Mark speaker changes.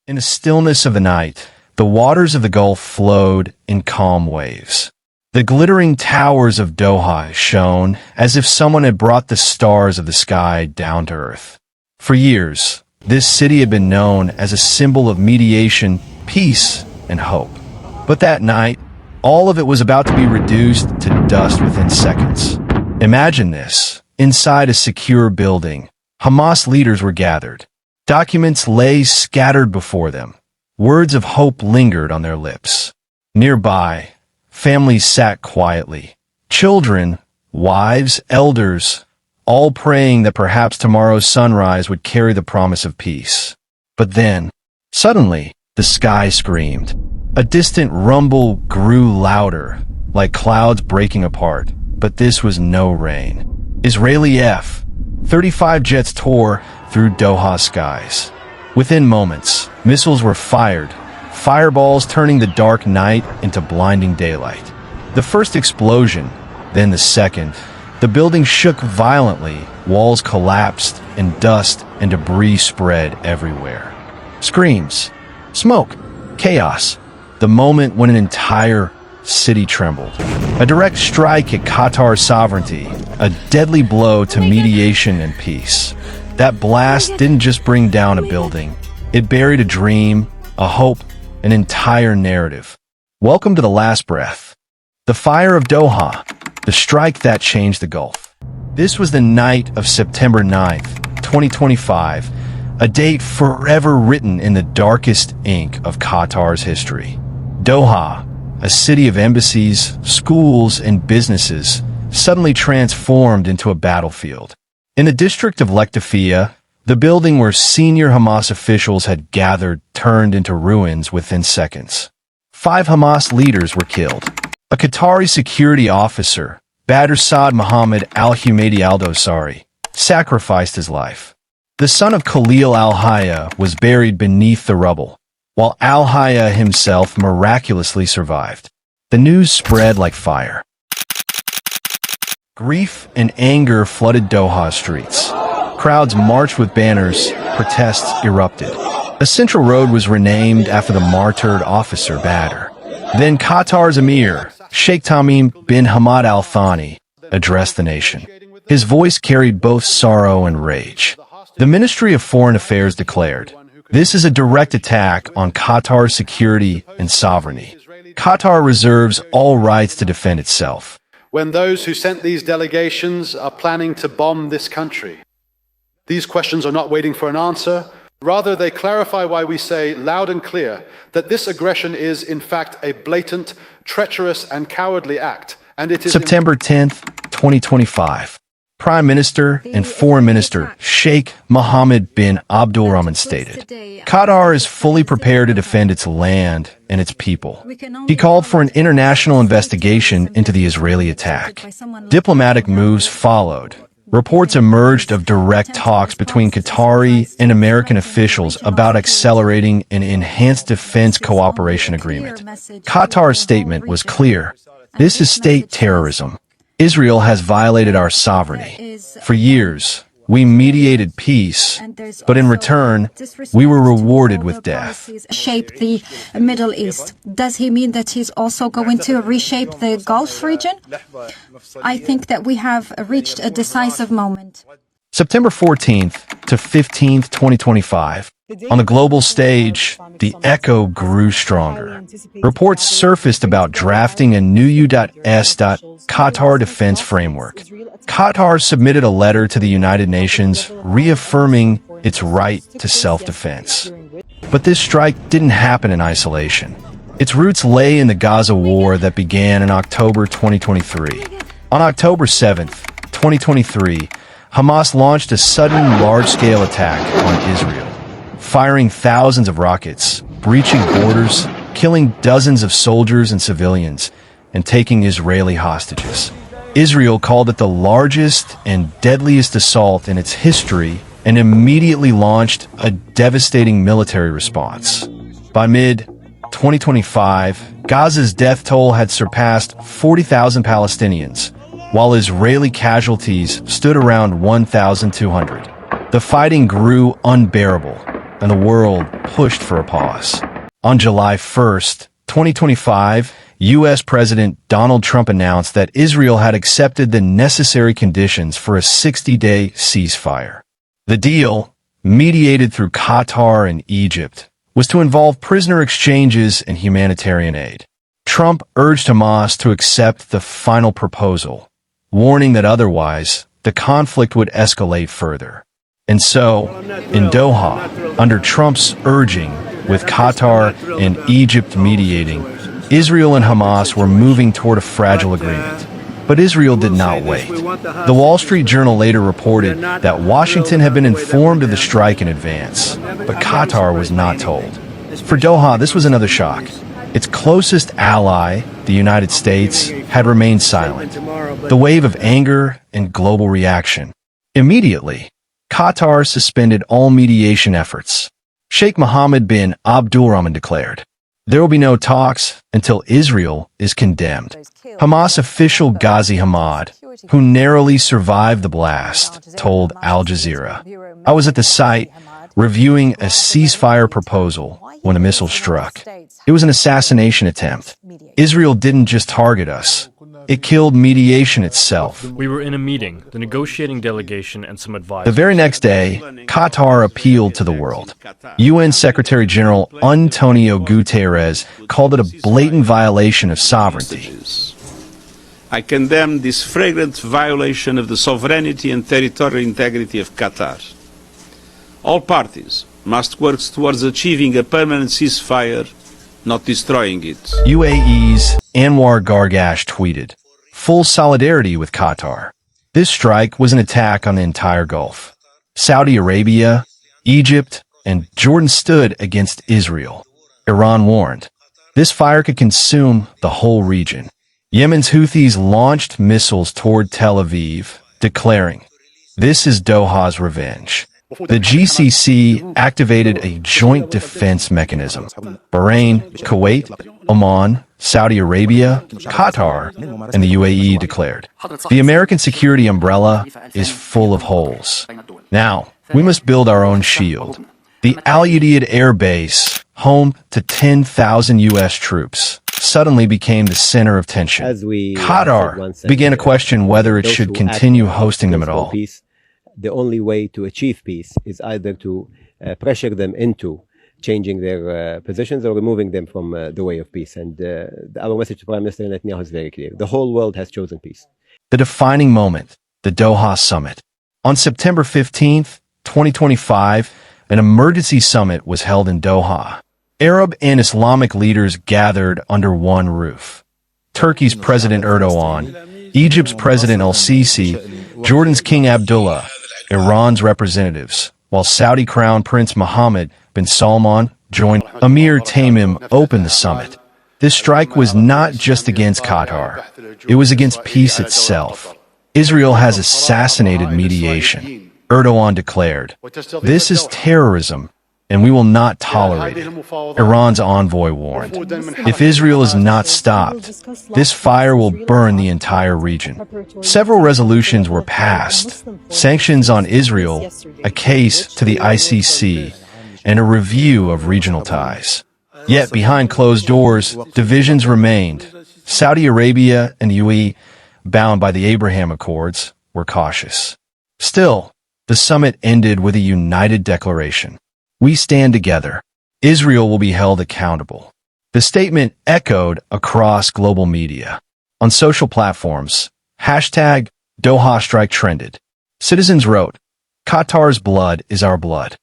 Speaker 1: In the stillness of the night, the waters of the Gulf flowed in calm waves. The glittering towers of Doha shone as if someone had brought the stars of the sky down to earth. For years, this city had been known as a symbol of mediation, peace, and hope. But that night, all of it was about to be reduced to dust within seconds. Imagine this. Inside a secure building, Hamas leaders were gathered. Documents lay scattered before them. Words of hope lingered on their lips. Nearby, families sat quietly. Children, wives, elders, all praying that perhaps tomorrow's sunrise would carry the promise of peace. But then, suddenly, the sky screamed. A distant rumble grew louder, like clouds breaking apart, but this was no rain. Israeli F-35 jets tore through Doha skies. Within moments, missiles were fired, fireballs turning the dark night into blinding daylight. The first explosion, then the second. The building shook violently, walls collapsed, and dust and debris spread everywhere. Screams, smoke, chaos. The moment when an entire city trembled. A direct strike at Qatar's sovereignty, a deadly blow to mediation and peace. That blast didn't just bring down a building. It buried a dream, a hope, an entire narrative. Welcome to the last breath. The fire of Doha, the strike that changed the Gulf. This was the night of September 9th, 2025, a date forever written in the darkest ink of Qatar's history. Doha, a city of embassies, schools, and businesses, suddenly transformed into a battlefield. In the district of Leqtaifiya, the building where senior Hamas officials had gathered turned into ruins within seconds. 5 Hamas leaders were killed. A Qatari security officer, Badr Saad Mohammed al-Humaidi al-Dosari, sacrificed his life. The son of Khalil al-Hayya was buried beneath the rubble, while al-Hayya himself miraculously survived. The news spread like fire. Grief and anger flooded Doha streets. Crowds marched with banners, protests erupted. A central road was renamed after the martyred officer Badr. Then Qatar's emir, Sheikh Tamim bin Hamad Al Thani, addressed the nation. His voice carried both sorrow and rage. The Ministry of Foreign Affairs declared, "This is a direct attack on Qatar's security and sovereignty. Qatar reserves all rights to defend itself."
Speaker 2: When those who sent these delegations are planning to bomb this country, these questions are not waiting for an answer. Rather, they clarify why we say loud and clear that this aggression is, in fact, a blatant, treacherous, and cowardly act, and it is
Speaker 1: September 10th, 2025. Prime Minister and Foreign Minister Sheikh Mohammed bin Abdulrahman stated, Qatar is fully prepared to defend its land and its people. He called for an international investigation into the Israeli attack. Diplomatic moves followed. Reports emerged of direct talks between Qatari and American officials about accelerating an enhanced defense cooperation agreement. Qatar's statement was clear. This is state terrorism. Israel has violated our sovereignty. For years, we mediated peace, but in return, we were rewarded with death.
Speaker 3: Shape the Middle East. Does he mean that he's also going to reshape the Gulf region? I think that we have reached a decisive moment.
Speaker 1: September 14th to 15th, 2025. On the global stage, the echo grew stronger. Reports surfaced about drafting a new U.S. Qatar defense framework. Qatar submitted a letter to the United Nations reaffirming its right to self-defense. But this strike didn't happen in isolation. Its roots lay in the Gaza war that began in October 2023. On October 7th, 2023, Hamas launched a sudden large-scale attack on Israel, firing thousands of rockets, breaching borders, killing dozens of soldiers and civilians, and taking Israeli hostages. Israel called it the largest and deadliest assault in its history and immediately launched a devastating military response. By mid-2025, Gaza's death toll had surpassed 40,000 Palestinians, while Israeli casualties stood around 1,200. The fighting grew unbearable. and the world pushed for a pause. On July 1st, 2025, U.S. President Donald Trump announced that Israel had accepted the necessary conditions for a 60-day ceasefire. The deal, mediated through Qatar and Egypt, was to involve prisoner exchanges and humanitarian aid. Trump urged Hamas to accept the final proposal, warning that otherwise, the conflict would escalate further. And so, in Doha, under Trump's urging, with Qatar and Egypt mediating, Israel and Hamas were moving toward a fragile agreement. But Israel did not wait. The Wall Street Journal later reported that Washington had been informed of the strike in advance, but Qatar was not told. For Doha, this was another shock. Its closest ally, the United States, had remained silent. The wave of anger and global reaction. Immediately, Qatar suspended all mediation efforts. Sheikh Mohammed bin Abdulrahman declared, "There will be no talks until Israel is condemned." Hamas official Ghazi Hamad, who narrowly survived the blast, told Al Jazeera, "I was at the site reviewing a ceasefire proposal when a missile struck. It was an assassination attempt. Israel didn't just target us. It killed mediation itself."
Speaker 4: We were in a meeting, the negotiating delegation and some advisors.
Speaker 1: The very next day, Qatar appealed to the world. UN Secretary General Antonio Guterres called it a blatant violation of sovereignty.
Speaker 5: I condemn this flagrant violation of the sovereignty and territorial integrity of Qatar. All parties must work towards achieving a permanent ceasefire, not destroying it.
Speaker 1: UAE's Anwar Gargash tweeted, "Full solidarity with Qatar. This strike was an attack on the entire Gulf. Saudi Arabia, Egypt, and Jordan stood against Israel." Iran warned, "This fire could consume the whole region." Yemen's Houthis launched missiles toward Tel Aviv, declaring, "This is Doha's revenge." The GCC activated a joint defense mechanism. Bahrain, Kuwait, Oman, Saudi Arabia, Qatar, and the UAE declared, "The American security umbrella is full of holes. Now, we must build our own shield." The Al Udeid Air Base, home to 10,000 U.S. troops, suddenly became the center of tension. Qatar began to question whether it should continue hosting them at all.
Speaker 6: The only way to achieve peace is either to pressure them into changing their positions or removing them from the way of peace. And our message to Prime Minister Netanyahu is very clear. The whole world has chosen peace.
Speaker 1: The defining moment, the Doha summit. On September 15th, 2025, an emergency summit was held in Doha. Arab and Islamic leaders gathered under one roof. Turkey's President Erdogan, Egypt's President al-Sisi, Jordan's King Abdullah, Iran's representatives, while Saudi Crown Prince Mohammed bin Salman joined. Emir Tamim opened the summit. This strike was not just against Qatar. It was against peace itself. Israel has assassinated mediation. Erdogan declared, "This is terrorism, and we will not tolerate it." Iran's envoy warned, "If Israel is not stopped, this fire will burn the entire region." Several resolutions were passed: sanctions on Israel, a case to the ICC, and a review of regional ties. Yet behind closed doors, divisions remained. Saudi Arabia and the UAE, bound by the Abraham Accords, were cautious. Still, the summit ended with a united declaration. "We stand together. Israel will be held accountable." The statement echoed across global media. On social platforms, #Doha strike trended. Citizens wrote, "Qatar's blood is our blood.